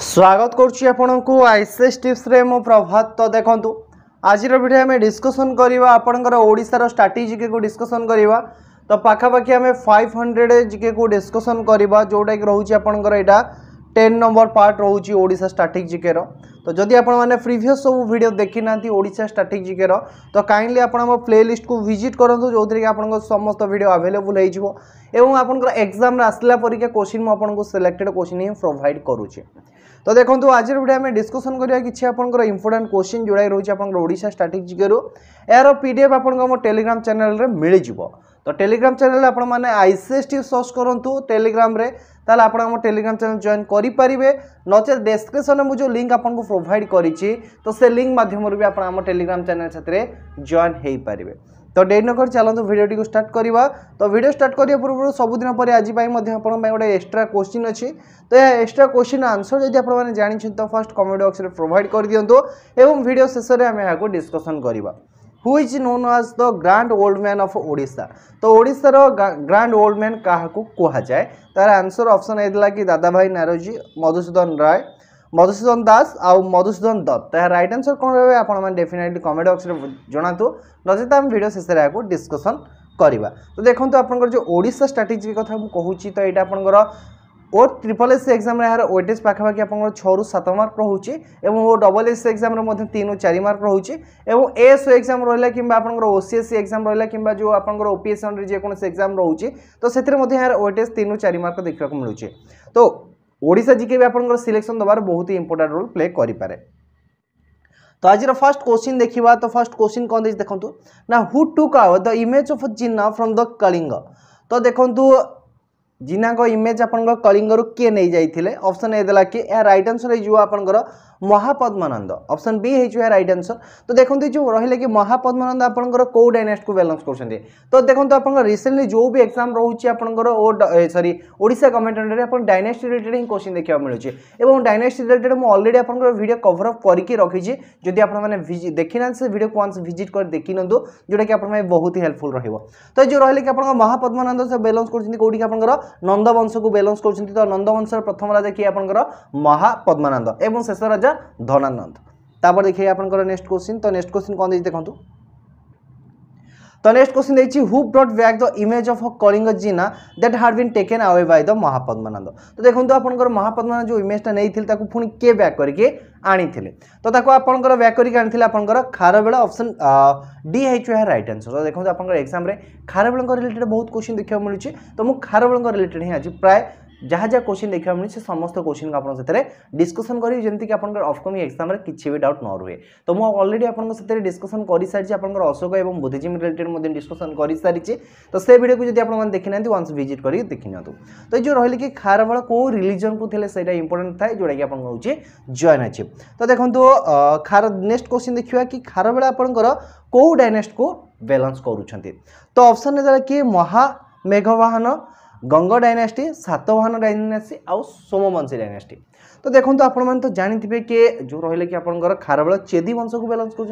स्वागत करुच्ची आपको ICS tips रे मो प्रभात। तो देखो आज वीडियो में डिस्कसन करवा आपंकर ओडिशार स्ट्रैटेजी जीके को डिस्कसन करवा। तो पाखापाखि आम 500 जीके को डिस्कसन करवा जोटा कि रोचे आपंकर यहाँ 10 नंबर पार्ट रोचे ओडिशा स्ट्रैटेजी जीके रो। तो जदि आपण मैंने प्रीवियस सब वीडियो देखी ना ओडिशा स्ट्रैटेजी जीके रो तो काइंडली आप प्लेलिस्ट को विजिट करूँ जो थी आप समस्त वीडियो अवेलेबल हो आपंकर एग्जाम आसला परीक्षा क्वेश्चन मुझे सिलेक्टेड क्वेश्चन ही प्रोवाइड करुचे। तो देखो आज वीडियो में डिस्कसन करिया किछि आपनकर इंपोर्टेंट क्वेश्चन जोड़ा रोचे आपनकर ओडिशा स्ट्रैटेजी जीके रो यार पीडीएफ आपनकर मो टेलीग्राम चैनल रे मिल जिवो। तो टेलीग्राम चैनल आपण माने आईसीएस टिप्स सर्च करंतु टेलीग्राम रे ताले आपण हम टेलीग्राम चैनल जॉइन करि परिबे नचे डिस्क्रिप्शन में मु जो लिंक आपनको प्रोवाइड करिछि तो से लिंक माध्यम रे भी आपण हम टेलीग्राम चैनल छतरे जॉइन हेई परिबे। तो डेरी नकर चलते वीडियो को स्टार्ट करवा। तो वीडियो स्टार्ट करने पूर्व सबुदिन पर आज गोटे एक्स्ट्रा क्वेश्चन अच्छी। तो यह एक्स्ट्रा क्वेश्चन आंसर जब आप जानते तो फर्स्ट कमेंट बॉक्स में प्रोवाइड कर दिंतु एवं वीडियो शेष में आम यहाँ डिस्कसन करवा। Who is known as the grand old man of Odisha. तो ओडिशार ग्रांड ओल्ड मैन क्या कह जाए तार आंसर ऑप्शन होता कि दादा भाई नारोजी, मधुसूदन राय, मधुसूदन दास आउ मधुसूदन दत्त। तो रईट आंसर कौन रही है डेफिनेटली कमेंट बॉक्स में जनातु नचेत आम वीडियो शेष में डिस्कसन करवा। तो देखो आप जो ओडिशा स्ट्रैटेजी कथा कहूँ तो यहाँ आपंकर ओ ट्रिपल एस एग्जाम यार वेटेज पाखापाखि आप 6 ରୁ 7 मार्क रोचे और डबल एस एग्जाम 3 ରୁ 4 मार्क रोचे और एएसओ एग्जाम रहा कि ओसीएससी एग्जाम रहा कि जो आप ओपीएससी जेकोसी एग्जाम रोचे तो से यार वेटेज 3 ରୁ 4 मार्क देखा मिलूँ। तो ओडिशा जीके भी आपंकर सिलेक्शन दबार बहुत ही इंपोर्टेंट रोल प्ले करें। तो आज फर्स्ट क्वेश्चन देखा। तो फर्स्ट क्वेश्चन कौन देखते देखो ना who took out the image of Jina from the Kalinga. तो देखो जिन्ना को इमेज आपंकर कलिंग किए नहीं जाइए। ऑप्शन ए देला कि या राइट आंसर हो आपंकर महापद्मानंद। ऑप्शन बी है राइट आंसर। तो देखो जो रही कि महापद्मानंद आपंकर कौ डायनेस्ट को बैलेंस कर। तो देखो आप रिसेंटली जो भी एग्जाम रोचे आपंकर सॉरी ओडिशा गवर्नमेंट अंडर आप डायनेस्टी रिलेटेड ही क्वेश्चन देखा मिलूँ और डायनेस्टी रिलेटेड मुझे ऑलरेडी आपंकर वीडियो कवर अप करके रखी। जदि आपने देखी ना से वीडियो को विजिट कर देखी निंतु जोटा कि आप बहुत ही हेल्पफुल रहिबो। तो जो रही कि आप महापद्मानंद से बैलेंस कर आपंकर नंदवंश को बैलेंस कर। तो नंदवंश प्रथम राजा किए आपंकर महापद्मानंद एवं शेष राजा धनानंद। तापर देखिए आपंकर नेक्स्ट क्वेश्चन। तो नेक्स्ट क्वेश्चन कौन देखते देखो। तो नेक्स्ट क्वेश्चन देखिए who brought back the image of Kalinga Jina that had been taken away by the Mahapadmananda. तो देखो आपंकर महापद्मानंद जो इमेजटा नहीं पुणी किए बैक करके आनी तो आपंकर बैक करके आनी आपंकर खारबेल। ऑप्शन डी है राइट आंसर। तो देखो आपंकर एग्जाम रे खारबेल रिलेटेड बहुत क्वेश्चन देखा मिलूँ। तो मुझे खारबेल रिलेटेड ही आज प्राय जहाँ जहाँ क्वेश्चन देखा मिले से समस्त क्वेश्चन को आपसे डिस्कसन करी जमीक अपकमिंग एग्जाम किसी भी डाउट न रुए। तो मुझे ऑलरेडी आपको डिस्कसन कर सारी आपंकर अशोक और बुद्धिजीवी रिलेटेड डिस्कसन कर सारी। तो से वीडियो को जब आप देखी ना वंस विजिट कर देखी नि। तो जो रही कि खारबेल कौ रिलीजन को थे से इंपोर्टेंट थाए जोटा कि आप जॉइन अच्छे। तो देखो खार नेक्स्ट क्वेश्चन देखा कि खारबेल आपंकर कौ डायनेस्ट को बैलेंस करुँच। तो ऑप्शन है कि महामेघवाहन, गंग डायनेस्टी, सातवाहन डायनेस्टी आउ सोमवंशी डायनेस्टी। तो देखो आप जानते कि जो रही कि आपंकर खारबेल चेदी वंश को बैलेंस कर।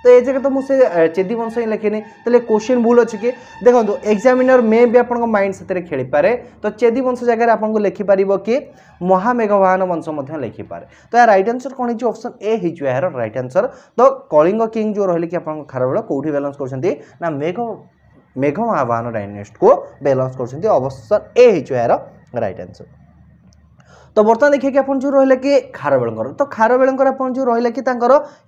तो ये जगह तो मुझे चेदी वंश ही लिखे तो क्वेश्चन भूल अच्छे कि देखो एग्जामिनर मे भी आप माइंड से खेली पारे। तो चेदी वंश जगह आपको लिखिपार कि महामेघवाहन वंश लिखिपारे। तो यार राइट आंसर कौन है ऑप्शन ए हो यार राइट आंसर। तो कलिंग किंग जो रही कि आप खारबेल कौटी बैलेंस कर मेघवाहन डायनेस्ट को बैलेंस कर। ऑप्शन ए हो यार राइट आंसर। तो बर्तमान देखिए कि आप जो रहा कि खारबेल तो खारबेल जो रहा कि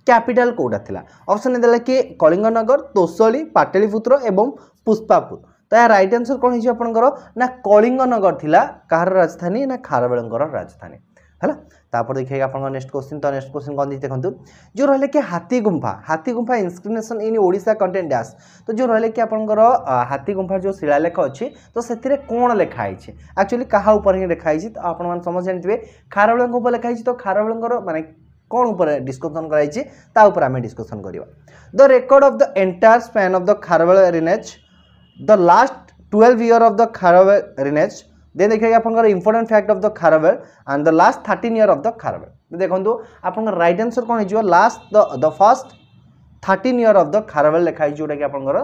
कैपिटल कौटा था। ऑप्शन देला कि कलिंगनगर, तोसली, पाटलिपुत्र एवं पुष्पापुर। तो यार राइट आंसर कौन है आपंकर ना कलिंगनगर थिला कहार राजधानी ना खारबेल राजधानी है। तापर देखिए आप नेक्स्ट क्वेश्चन। तो नेक्स्ट क्वेश्चन कौन देखते देखो जो रहा कि हाथी गुंफा इंस्क्रिप्शन इन ओडिशा कंटेंट डैश। तो जो रहा कि आपंकर हाथी गुंफा जो शिलालेख अच्छी तो से कौन लिखाई एक्चुअली क्या ही लिखाई। तो आप समझ जानते खारबेल लिखाई। तो खारबेल माने कौन ऊपर डिस्कसन कराई आम डिस्कसन करवा। The record of the entire span of the Kharavela रिनेज the last 12 year of the Kharavela रिनेज। देन देखिए आपंकर important fact of the Kharavela and the last 13 year of the Kharavela. देखो आपंकर राइट आंसर कौन हो last the first 13 year of the Kharavela लिखाई जोटा कि आपंकर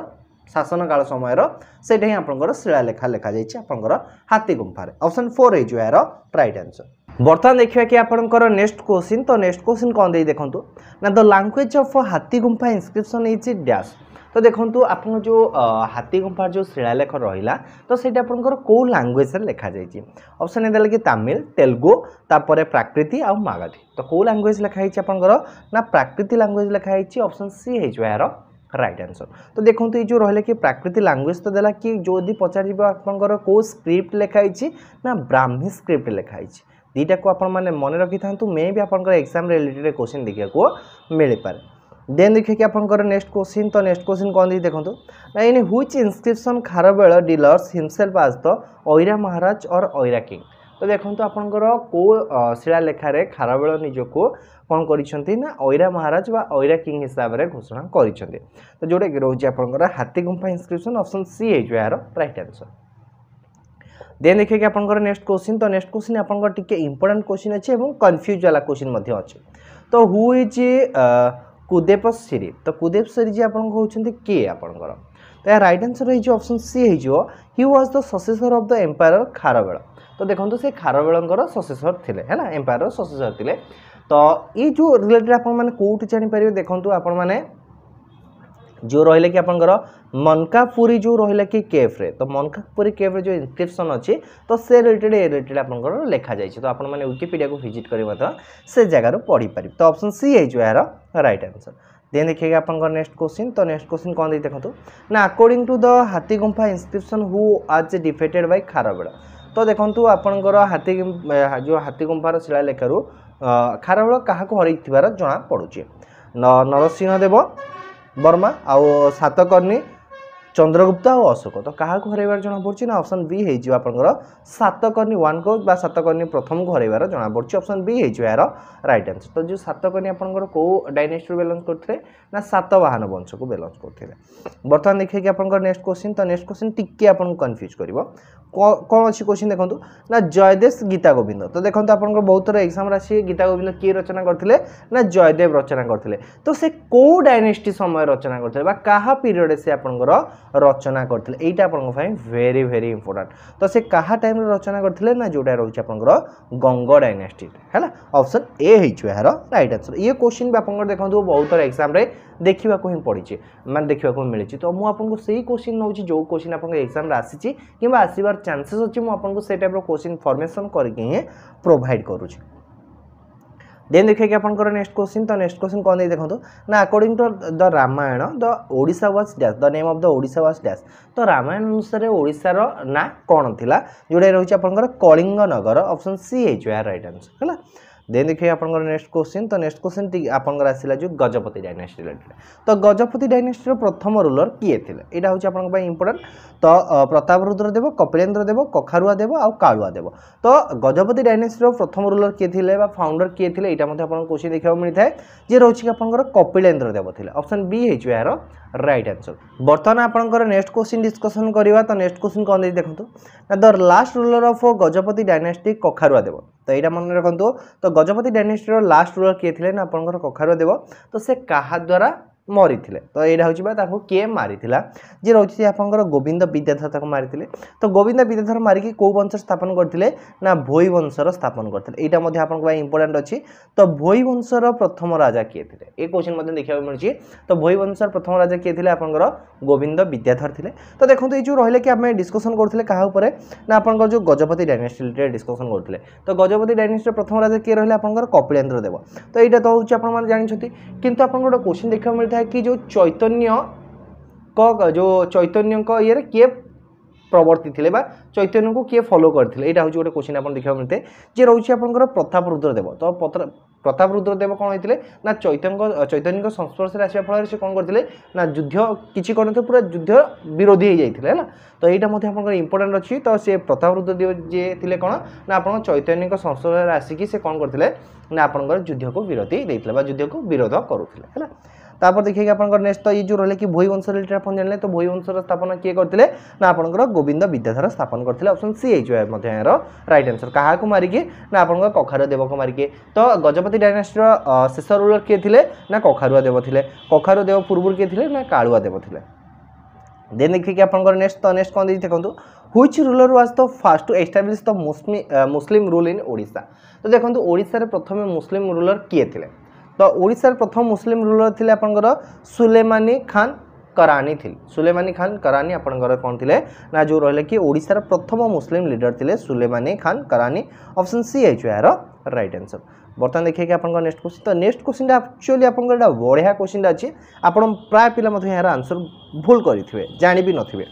शासन काल समय से आपंकर शिलालेखा लिखा जाइए आपंकर हाथी गुंफार। ऑप्शन 4 हो यार राइट आंसर। बर्तमान देखिए कि आपंकर नेक्स्ट क्वेश्चन तो नेक्स्ट क्वेश्चन कौन दे देखो ना द लैंग्वेज ऑफ हाथी गुंफा इंस्क्रिप्शन इज डैश तो देखो आप जो हाथी गुंफा जो शिलालेख रहा तो सही आपंकर कौ लैंग्वेज लिखा जाए ऑप्शन ए देला कि तमिल तेलुगु तापर प्राकृति आ मागधी तो कौ लैंग्वेज लिखाई आपंकर ना प्राकृति लैंग्वेज लिखाई ऑप्शन सी है यार राइट आंसर तो देखो ये जो रहा कि प्राकृतिक लैंग्वेज तो देला कि जो यदि पचार आपंकर कौ स्क्रिप्ट लिखाई ना ब्राह्मी स्क्रिप्ट लिखाई दीटा को आप मन रखी था मे भी आपंकर एग्जाम रिलेटेड क्वेश्चन देखा को मिल पारे देन देखिए कि आपंकर नेक्स्ट क्वेश्चन तो नेक्स्ट क्वेश्चन कौन दी देखो ना in which inscription Kharavela dealers himself आज द ओइरा महाराज और ओइरा किंग तो देखो आपंकर कौ शिलालेखार खारवेल निजको कौन करिसेंती ना ओइरा महाराज व ओइरा किंग हिसाब से घोषणा करिसेंती तो जोटा कि रोज आपंकर हाथी गुंफा इंस्क्रिप्शन ऑप्शन सी है यार राइट आंसर देन देखिए कि आपंकर नेक्स्ट क्वेश्चन तो नेक्स्ट क्वेश्चन आपंकर टिके इंपोर्टेंट क्वेश्चन अच्छे और कन्फ्यूज वाला क्वेश्चन अच्छे तो हु इज कुदेपश्री तो कुदेपश्री जी आपन कहते किए आपंकर तो यार राइट आंसर है ऑप्शन सी है he was the successor of the empire Kharavela तो देखो से खारवेल सक्सेसर थे है ना एम्पायर सक्सेसर थे तो ये जो रिलेटेड आपने कौट जापर देखो आपण मैंने जो रहा कि आपंकर मनकापुरी जो रहा कि केफ्रे तो मनकापुरी केफ्रे जो इंस्क्रिप्शन अच्छी तो से रिलेटेड आपंकर लिखा जाए तो आप विकिपीडिया को विजिट कर से जगार पढ़ी पारे तो ऑप्शन सी है यार राइट आंसर देन देखिए आपंकर नेक्स्ट क्वेश्चन तो नेक्स्ट क्वेश्चन कौन देखो ना अकॉर्डिंग टू द हाथी गुंफा इंस्क्रिप्शन हु आज डिफेटेड बाय खारवेल तो देखो आपंकर हाथी जो हाथी गुंफार शिलालेखारू खारवेल क्या हरई जना पड़ुचे नरसिंह देव वर्मा आउ सातकर्णी चंद्रगुप्त और अशोक तो क्या हरइबार जना पड़ी ना ऑप्शन बी है आपंकर सातकर्णी वन को सातकर्णी प्रथम को हरइबार जना पड़ी ऑप्शन बी है यार राइट आंसर तो जो सातकर्णी आपंकर कौ डायनेस्टी बिलोंग करते ना सातवाहन वंश को बिलोंग करते बर्तमान देखिए कि आपंकर नेक्स्ट क्वेश्चन तो नेक्स्ट क्वेश्चन टिके आपन कन्फ्यूज कर कौन अच्छी क्वेश्चन देखो ना जयदेव गीता गोविंद तो देखो आप बहुत थोड़ा एग्जाम राशि गीता गोविंद किए रचना करते ना जयदेव रचना करते तो से कौ डायनेस्टी समय रचना करते क्या पीरियड से आपंकर रचना करते यहाँ आप वेरी वेरी इंपोर्टेंट तो से क्या टाइम रचना करते ना जोटा रोचे आपंकर गंग डायनेस्टी है ऑप्शन ए है यार राइट आंसर ये क्वेश्चन भी आप देखो बहुत थोड़ा एग्जाम देखा ही पड़ी मैं देखा मिली तो मुझे से क्वेश्चन नौ जो क्वेश्चन आप एग्जाम आसी कि आसबार चांसेस अच्छी मुझे से टाइप क्वेश्चन फॉर्मेशन करके प्रोवाइड करुँच देन देखिए कि आपंकर नेक्स्ट क्वेश्चन तो नेक्स्ट क्वेश्चन कौन देखो ना according to the Ramayana the Odisha was dash the name of the Odisha was dash तो रामायण अनुसार ओडिशार ना कौन थिला जोड़ा रोचे आपंकर कलिंग नगर ऑप्शन सी है यार राइट आंसर है देन देखिए आपंकर नेक्स्ट क्वेश्चन तो नेक्स्ट क्वेश्चन आपंकर आसला जो गजपति डायनेस्टी रिलेटेड तो गजपति डायनेस्टी प्रथम रूलर किए थे यहाँ हूँ आप इंपोर्टेंट तो प्रतापरुद्र देव कपिलेन्द्र देव कखारुआ देव आ कालुआ देव तो गजपति डायनेस्टी प्रथम रूलर किए थे फाउंडर किए थे यहाँ आप क्वेश्चन देखा मिलता है जी रोचे आपंकर कपिलेन्द्र देव थे ऑप्शन बी है यार राइट आंसर बर्तमान आपंकर नेक्स्ट क्वेश्चन डिस्कसन करवा तो नेक्स्ट क्वेश्चन कौन देखो ना the last ruler of Gajapati dynasty Kakharua Deva तो यहाँ मन रखु तो गजपति डायनेस्टी लास्ट रूलर किए थे ना आपंकर कखारुआ देव तो से क्या द्वारा मरी तो यहाँ हूँ किए मारी जी रोचे आपंकर गोविंद विद्याधर मारी तो गोविंद विद्याधर मारिकी कौ वंश स्थापन करते ना भोई वंशर स्थापन करते यहाँ आप इंपोर्टेंट अच्छी तो भोई वंशर प्रथम राजा किए थे ये क्वेश्चन देखा मिली तो भोई वंशर प्रथम राजा किए थे आपंकर गोविंद विद्याधर थे तो देखो ये जो रहा कि आम डिस्कसन करते क्या ना आप जो गजपति डायनेस्टी रिलेटेड डिस्कसन करते तो गजपति डायनेस्टी प्रथम राजा किए रहा आपंकर कपिलेन्द्र देव तो यहाँ तो हूँ आप जानते किंतु आप क्वेश्चन देखा मिलता है कि जो चैतन्य ये किए प्रवर्ती थे चैतन्य को किए फॉलो करते यहाँ हूँ गोटे क्वेश्चन आप देखा मिलते हैं जी रोचे आपंकर प्रतापरुद्र देव तो प्रतापरुद्र देव कौन होते ना चैतन्य संस्पर्श आसा फल से कौन करते ना युद्ध किसी करते पूरा युद्ध विरोधी हो जाते है ना तो यहाँ आप इंपोर्टेंट अच्छी तो सी प्रतापरुद्र देव जी थे कौन ना आप चैतन्य संस्पर्श आसिकी से कौन करते ना आपंकर युद्ध को विरोधी देते युद्ध को विरोध करुले है तापर देखिए आपंकर नेक्स्ट तो ये जो रहा कि भोई वंश रिलेटेड आप जानले तो भोई वंशर स्थापना किए करते ना आपंकर गोविंद विद्याधर स्थापन करते ऑप्शन सी है यार राइट आंसर क्या मारिकी ना आपंकर कखारुआ देव को मारिकी तो गजपति डायनेस्टीर शेष रूलर किए थे ना कखारुआ देव थे कखारुआ देव पूर्व किए थे ना कालुआ देव थे देन देखिए आपंकर नेक्स्ट तो नेक्स्ट कौन देखो which ruler was the first to establish the Muslim rule in Odisha. तो देखो ओडिशा रे प्रथम मुस्लिम रूलर किए थिले तो ओडिशा रे प्रथम मुस्लिम रूलर थिले आपनकर सुलेमानी खान करानी थी। सुलेमानी खान करानी आपनकर कौन थिले ना जो रहले कि ओडिशा रे प्रथम मुस्लिम लीडर थिले सुलेमानी खान करानी। ऑप्शन सी है यार राइट आंसर। बर्तमान देखिए कि आपन नेक्स्ट क्वेश्चन तो नेक्स्ट क्वेश्चन एक्चुअली आपन एटा बढ़िया क्वेश्चन अछि आपन प्राय पिला मथे यार आंसर भूल करिथिबे जानि भी नथिबे।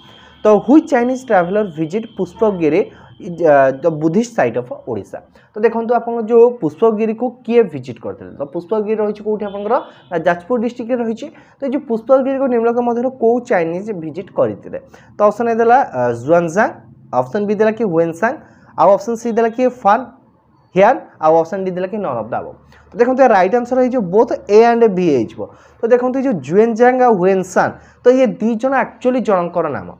तो which Chinese traveller visit Pushpagiri the Buddhist site of Odisha. तो देखो आपन जो पुष्पगिरी को किए विजिट करते तो पुष्पगिरी रही कौटी आपंकर जाजपुर डिस्ट्रिक्ट रही। तो जो पुष्पगिरी को निम्नलिखित मध्य कौ चाइनीज विजिट करते तो ऑप्शन ए देला जुआनजांग ऑप्शन बी देला कि हुएनसांग आउ ऑप्शन सी देला कि फान हियान आउ ऑप्शन डी देला कि नन ऑफ द अबव। तो देखो राइट आंसर है जो बोथ ए एंड बी हो। तो देखो जो जुएनजांग और हुएनसांग तो ये दी जन एक्चुअली जनकर नाम।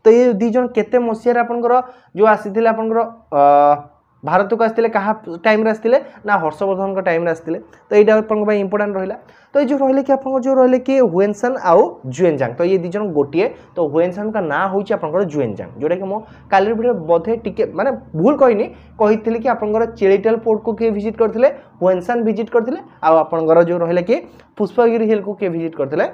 तो ये दी जन केते मसिया आपनकर जो आसीथिले आपनकर भारत को आसते क्या टाइम आसते ना हर्षवर्धन टाइम आसते। तो यहाँ आप इंपोर्टाट रहा। तो ये जो रही कि आप जो रही कि हुएनसांग आउ जुएनजांग तो ये दी जन गोटे। तो हुएनसांग का ना हो जुएनजांग जोटा कि मो काली भिडियो बोधे टिके माने भूल कहनी कही कि आपंकर चिलिटल पोर्ट को किए विजिट करते हुएनसांग विजिट करते आपर जो रही कि पुष्पगिरी हिल को किए विजिट करते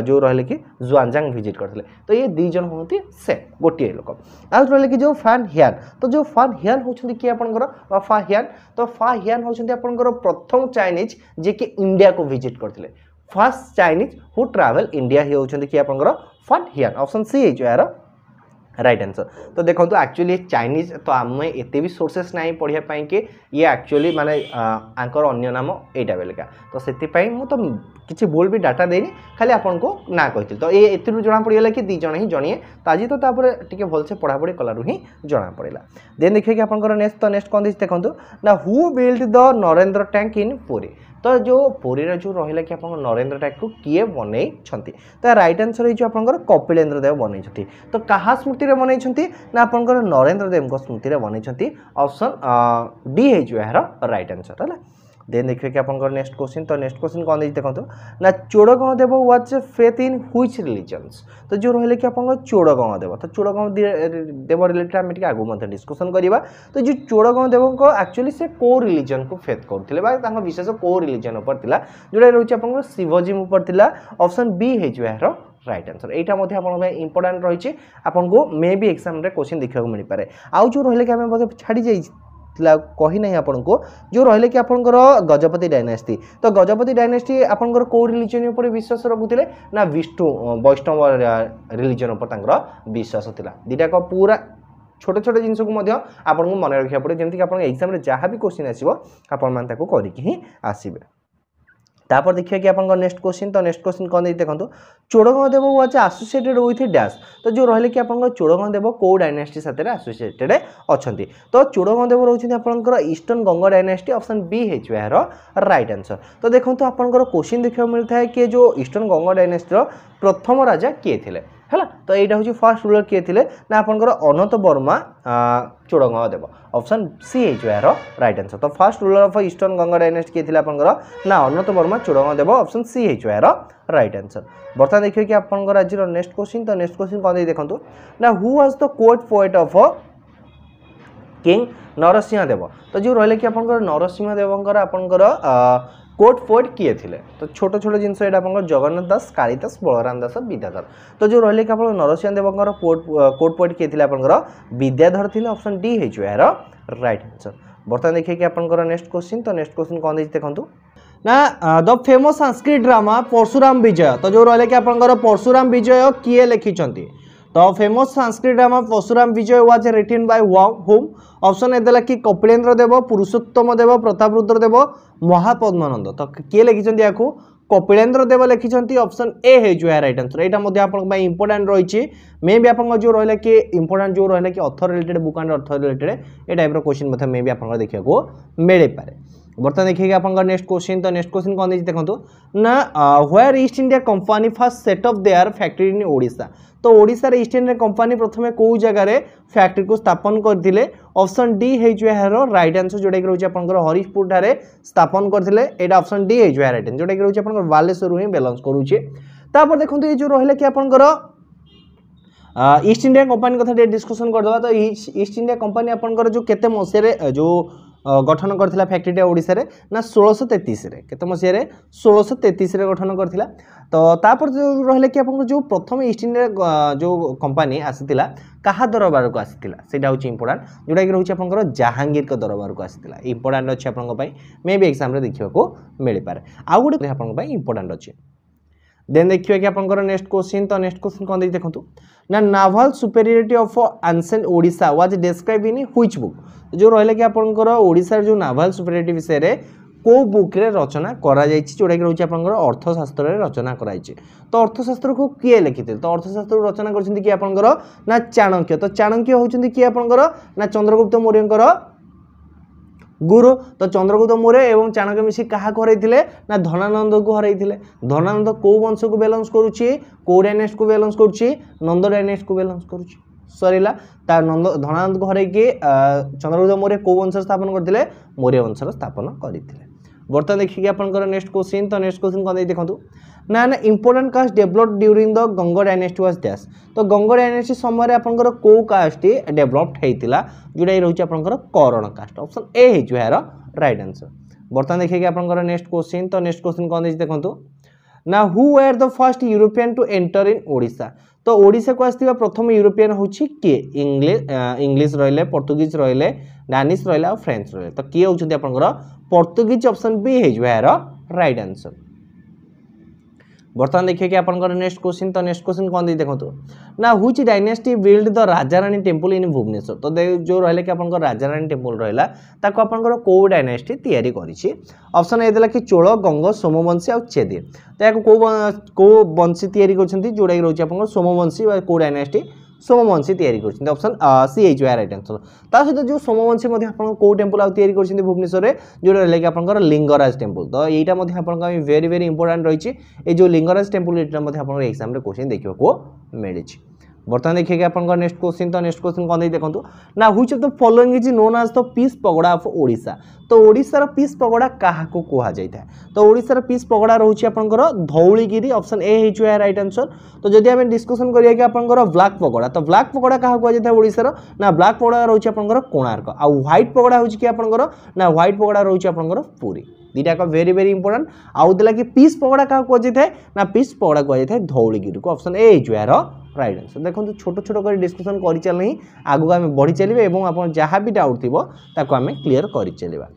जो रहे कि जुआनजांग विजिट करते। तो ये दी जन होती से गोटे लोक आ रही कि जो फान हियान। तो जो फान हियान होती किए आपंकर फा हियान। तो फा हियान होती आपंकर प्रथम चाइनीज जे कि इंडिया को विजिट करते first Chinese who travel India ही होती कि आपंकर फान हियान। ऑप्शन सी है यार राइट आंसर। तो देखो एक्चुअली चाइनीज तो आम एते भी सोर्सेस ना पढ़ाई कि ये एक्चुअली माने आंकर अन्य नाम एटा बेलका। तो से मु तो किसी भूल भी डाटा देनी खाली आपन को ना कही। तो ये एतिरु जना पड़गला कि दी जन ही जणिए तो आज तो तापर टिके भलसे पढ़ापढ़ी कलारू ही जना पड़ेगा। देन देखिए कि आपनकर नेक्स्ट कौन देखो ना who build the Narendra tank in Puri. तो जो पुरी जो रहा कि आप नरेंद्र टैंक को किए बनई। तो राइट आंसर हो कपिलेन्द्र देव बनई। तो क्या स्मृति में बनई ना आपंकर नरेंद्र देव स्मृति में बनई। ऑप्शन डी है यार राइट आंसर है। देन देखिए कि आपंकर नेक्स्ट क्वेश्चन तो नेक्स्ट क्वेश्चन कौन देखो ना Chodaganga Deva what's faith in which religions. तो जो रहे कि आप चोड़गण देव तो चोड़गण देव रिलेटेड आम आगे डिस्कसन करवा। तो जो चोड़गण देव को एक्चुअली से को रिलीजन को फेथ करते विशेष को रिलीजन उपर जोटा रोचे आप शिवजी उपर था। ऑप्शन बी है यार राइट आंसर। यहाँ इंपोर्टाट रही आपको मे भी एग्जाम क्वेश्चन देखा मिल पाए। आउ जो रहे कि आम छाड़ी जाइए कही ना आपन को जो रहिले कि आपनकर गजपति डायनेस्टी। तो गजपति डायनेस्टी आपनकर को रिलीजन ऊपर विश्वास रखुते ना विष्णु वैष्णव रिलीजन ऊपर विश्वास थिला। दीटा को पूरा छोटे छोटे जिनस को आपन को मन रखा पड़े जमीक आप एग्जाम जहाँ भी क्वेश्चन आसो आपण करके आसबे। तापर देखिए कि आपन नेक्स्ट क्वेश्चन तो नेक्स्ट क्वेश्चन कौन देखो चोड़गण देव वाज एसोसिएटेड विथ डैश। तो जो रहे कि आपन चोड़गण देव को डायनेस्टी साथ एसोसिएटेड अच्छा। तो चोड़गण देव रोचे आपंकर eastern Ganga dynasty. Option B है यार राइट आंसर। तो देखो आपंकर क्वेश्चन देखा मिलता है कि जो ईस्टर्न गंगा डायनेस्टी प्रथम राजा किए थे है। तो यहाँ हूँ फास्ट रूलर किए थे ना आपंकर अनंत वर्मा चोड़गण देव। ऑप्शन सी है यार राइट आंसर। तो fast ruler of eastern Ganga dynasty किए थे आपंकर ना अनंत वर्मा चोड़गण देव। ऑप्शन सी है यार राइट आंसर। बर्तमान देखिए कि आपंकर आज नेक्स्ट क्वेश्चन तो नेक्स्ट क्वेश्चन कौन देखो ना who was the court poet of king Narasimha Deva. तो जो रहे कि आपंकर नरसिंह देवंकर आपंकर कोर्ट पोएट किए थे। तो छोट छोट जिनस यहाँ जगन्नाथ दास कालिदास बलराम दास विद्याधर। तो जो रहे कि आप नरसिंह देवंकर कोर्ट पोएट किए थे आपंकर विद्याधर थे। ऑप्शन डी है यार राइट आंसर। बर्तमान देखिए कि आपंकर नेक्स्ट क्वेश्चन तो नेक्स्ट क्वेश्चन कौन देखो ना the famous Sanskrit drama Parshuram Vijay. तो जो रहे कि आपंकर परशुराम विजय किए लिखिं। तो famous Sanskrit drama Parshuram Vijaya was written by whom. Option A देला कि कपिलेन्द्र देव पुरुषोत्तम देव प्रतापरुद्र देव महापद्मानंद। तो किए लिखिं या कपिलेन्द्र देव लिखिं। ऑप्शन ए है राइट आंसर। यहाँ इंपोर्टाट रही मे भी आप जो रहा कि इंपोर्टाट जो रहा कि author related book and author related ये टाइप क्वेश्चन मे भी आप देखा मिल पाए। बर्तमान देखिए आप नेक्स्ट क्वेश्चन तो नेक्स्ट क्वेश्चन कौन देखो ना where East India Company first set up their factory in Odisha. तो ओडिशा ईस्ट इंडिया कंपनी प्रथम कौ जगार फैक्ट्री को स्थापन करते। ऑप्शन डी है यार राइट आंसर जोटा कि रोचे आपंकर हरिशपुर ठारे स्थापन करते। ऑप्शन डी है यार राइट आंसर जोटा कि रोचे आपंकर बालेश्वर ही बिलोंग्स करुचे। तापर देखो ये जो रहा कि आपंकर ईस्ट इंडिया कंपनी कथा डिस्कसन करदे तो ईस्ट इंडिया कंपनी आपंकर जो केते मसीह जो गठन करथिला फैक्ट्रीटा ओडिसा रे ना 1633 रे केते मसीह रे 1633 रे गठन करथिला तो तापर जो रहले कि आपन जो प्रथम ईस्ट इंडिया जो कंपनी आसीतिला कहा दरबार को आसीतिला सेटा होची इंपोर्टेंट जोडा कि रहउची आपनकर जहांगीर के दरबार को आसीतिला इंपोर्टेंट अछि आपन पई मे बी एग्जाम रे देखिबा को मिलि पारे आ गुडे आपन पई इंपोर्टेंट अछि देन देखिए कि आपनकर नेक्स्ट क्वेश्चन तो नेक्स्ट क्वेश्चन कोन दे देखंतु ना novel superiority of ancient Odisha was describe in which book जो रहले कि आपनकर ओडिसा जो नावल सुपीरियरिटी विषय रे को बुक रे रचना करा जायछि जोडा कि रहउछि आपनकर अर्थशास्त्र रे रचना कराइछि तो अर्थशास्त्र को किए लिखिते तो अर्थशास्त्र रचना करछिन कि आपनकर ना चाणक्य तो चाणक्य होउछिन कि आपनकर ना चंद्रगुप्त मौर्यंकर गुरु तो चंद्रगुप्त मौर्य एवं चाणक्य मिसी कहा को हरैथिले ना धनानंद को हरैथिले धनानंद को वंश को बैलेंस करूछि को डायनेस्टी को बैलेंस करूछि नंद डायनेस्टी को बैलेंस करूछि सरीला ता नंद धनानंद को हरै के चंद्रगुप्त मौर्य को वंश स्थापन करथिले मौर्य वंश स्थापन करिथिले बर्तमान देखि कि आपनकर नेक्स्ट क्वेश्चन तो नेक्स्ट क्वेश्चन कोन दे देखंतु ना ना important caste developed during the Ganga dynasty was this तो गंगा डायनेस्टी समय आपनकर को कास्ट डेवलप्ड हेतिला जोडा रहउछि आपनकर कर्ण कास्ट ऑप्शन ए हे जो यार राइट आंसर बर्तमान देखिए कि आपनकर नेक्स्ट क्वेश्चन तो नेक्स्ट क्वेश्चन कोन दे देखंतु ना who were the first European to enter in Odisha तो ओडिशा को आस्थिबा प्रथम यूरोपियन होछि के इंग्लिश रहले पोर्तुगीज रहले डानिश रहले और फ्रेंच रहले तो के होछथि आपनकर पोर्तुगीज ऑप्शन बी हे जो यार राइट आंसर बर्तमान देखिए कि आपनकर नेक्स्ट क्वेश्चन तो नेक्स्ट क्वेश्चन कोन दे देखंतु ना which dynasty build the Rajarani temple in Bhubaneswar तो जो रहले कि आपनकर राजारानी टेंपल रहला ताको आपनकर को डायनेस्टी तयारी करिछि ऑप्शन ए देला कि चोल गंग सोमवंशी और चेदी तो याको को वंशी तयारी करछन्ती जोडा कि रहउछि आपनकर सोमवंशी वा को डायनेस्टी सोमवंशी तयारी करछन्ती option C H Y right answer ता सहित जो सोमवंशी मध्ये आपन को टेंपल आ तयारी करछन्ती भुवनेश्वर रे जोडा रहले कि आपनकर लिंगराज टेंपल तो एटा मध्ये आपन का वेरी वेरी इंपोर्टेंट रहिछि ए जो लिंगराज टेंपल एटा मध्ये आपन एग्जाम रे क्वेश्चन देखिबा को मिलिछि बर्तमान देखिए कि आपन नेक्स्ट क्वेश्चन तो नेक्स्ट क्वेश्चन कोन दे देखंतु ना which of the following is known as the peace pagoda of Odisha तो ओडिसा रो पीस पगोड़ा काहा को कोहा जायता तो ओडिसा रो पीस पगोड़ा रहउछि आपनकर धौलीगिरी ऑप्शन ए हे जो राइट आंसर तो जदि हम डिस्कशन करिया कि आपनकर ब्लैक पगोड़ा तो ब्लैक पगोड़ा काहा कोहा जायता ओडिसा रो ना ब्लैक पगोड़ा रहउछि आपनकर कोणार्क आ व्हाइट पगोड़ा होछि कि आपनकर ना व्हाइट पगोड़ा रहउछि आपनकर पुरी दीटा का वेरी वेरी इंपोर्टेंट आउ देला कि पीस पगोड़ा का को जाय थाए ना पीस पगोड़ा को जाय थाए धौलीगिरी को ऑप्शन ए जो यार राइट आंसर देखो छोट छोट कर डिस्कशन करि चल नहीं आगु आमे बढ़ी चलिबे एवं आपण जहां भी डाउट थिबो ताको आमे क्लियर करि चलिबा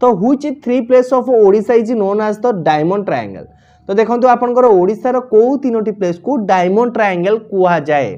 तो which three place of Odisha is known as the diamond triangle तो देखंतु आपनकर ओडिसा रो को तीनोटी प्लेस को डायमंड ट्रायंगल कुहा जाए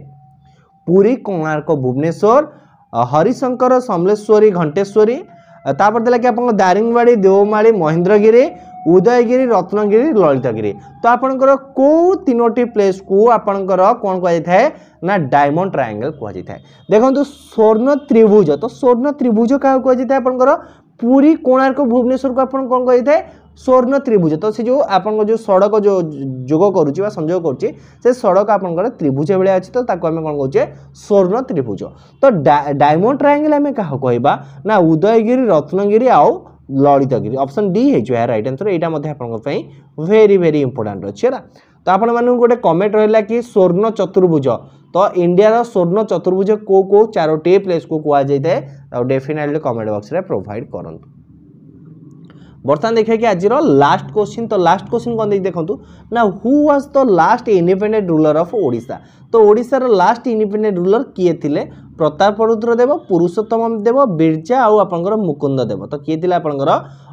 पुरी कोणार्क भुवनेश्वर हरिशंकर समलेश्वरी घंटेश्वरी तापर देला कि आपन दारिंगबाड़ी देवमाली महेंद्रगिरी उदयगिरी रत्नगिरी ललितगिरी तो आपनकर को तीनोटी प्लेस को आपनकर कोन कह जाय ना डायमंड ट्रायंगल कह जाय देखंतु स्वर्ण त्रिभुज तो स्वर्ण त्रिभुज का कह जाय आपनकर पूरी कोणार्क भुवनेश्वर को आपन कोन कह जाय स्वर्ण त्रिभुज तो से जो आपन जो सड़क जो जोग करूची बा संयोग करूची से सड़क आपनकर त्रिभुज बेले अछि तो ताको हमें कोन कहूचे स्वर्ण त्रिभुज तो डायमंड ट्रायंगल हमें कहा कहबा ना उदयगिरी रत्नगिरी आउ ललितगिरी ऑप्शन डी है जो है राइट आंसर एटा मध्ये आपन पई वेरी वेरी इंपोर्टेंट अछि ना तो आपन मानु गोटे कमेंट रहला कि स्वर्ण चतुर्भुज तो इंडिया रो स्वर्ण चतुर्भुज को चारोटी प्लेस को कुआ जायते तो डेफिनेटली कमेंट बॉक्स रे प्रोवाइड करंतु बर्तमान देखिए कि आज लास्ट क्वेश्चन तो लास्ट क्वेश्चन कौन देखो ना who was the last independent ruler of Odisha तो ओडिशा रो लास्ट इंडिपेंडेंट रूलर किए थिले प्रतापरुद्र देव पुरुषोत्तम देव बिरजा आउ आपनकर मुकुंद देव तो किए थिले आपनकर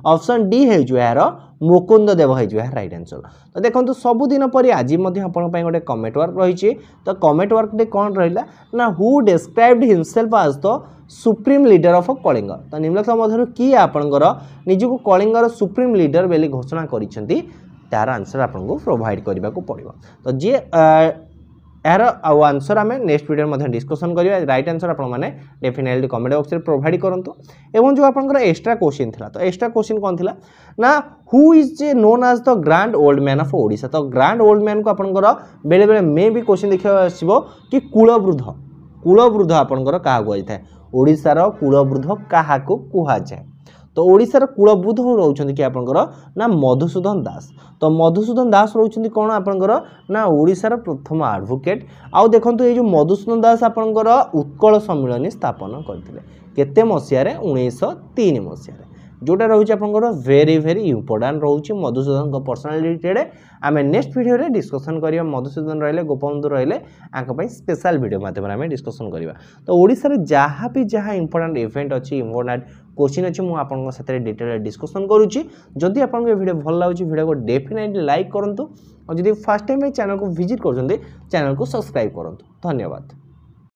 ऑप्शन डी है जो यार मुकुंद देव है जो है राइट आंसर तो देखो सबुदिन पर आज गोटे कमेंट वर्क रही तो कमेंट वर्क डे कौन रहा ना who described himself as the supreme leader of Kalinga तो निम्नलिखित मध्य किए आपंकर निजक कलिंगर सुप्रीम लीडर बेली घोषणा करिसेंती तार आंसर आपको प्रोवाइड करने को पड़ो तो जी यार आंसर आम नेक्स्ट वीडियो में डिस्कसन करिया राइट आंसर आप डेफिनेटली कमेंट बॉक्स में प्रोवाइड करूँ एवं जो आपंकर एक्स्ट्रा क्वेश्चन था तो एक्स्ट्रा क्वेश्चन कौन था ना who is known as the grand old man of Odisha तो ग्रांड ओल्ड मैन को आपंकर बेले बेले मे भी क्वेश्चन देखा आसो कि कुलवृद्ध आपंकर क्या कहुए ओडिशार कुलवृद्ध क्या कहुए तो ओडिशार कूलबुद्ध रोचंती कि आपनकर ना मधुसूदन दास। तो मधुसूदन दास रोचंती कोन आपनकर ना ओडिशार प्रथम एडवोकेट। आउ देखंतु ए जो मधुसूदन दास आपनकर उत्कल सम्मेलन स्थापन करथिले केते मसिया रे 1903 मसिया रे, जोटा रोचे आपनकर वेरी वेरी इंपोर्टेंट रोचे मधुसूदन को पर्सनालिटी रे। आमे नेक्स्ट वीडियो रे डिस्कशन करिया मधुसूदन रहले गोपबंधु रहले आंक पई स्पेशल वीडियो माध्यम रे आमे डिस्कशन करिवा। तो ओडिसा रे जहाँ भी जहाँ इंपोर्टेंट इवेंट अछि इंपोर्टेंट क्वेश्चन अछि मु आपन साथे डिटेल डिस्कशन करूची। जदि आपन वीडियो भल लागुची वीडियो को डेफिनेटली लाइक करंतु और जदि फर्स्ट टाइम ए चैनल को विजिट करछन्ते चैनल को सब्सक्राइब करंतु। धन्यवाद।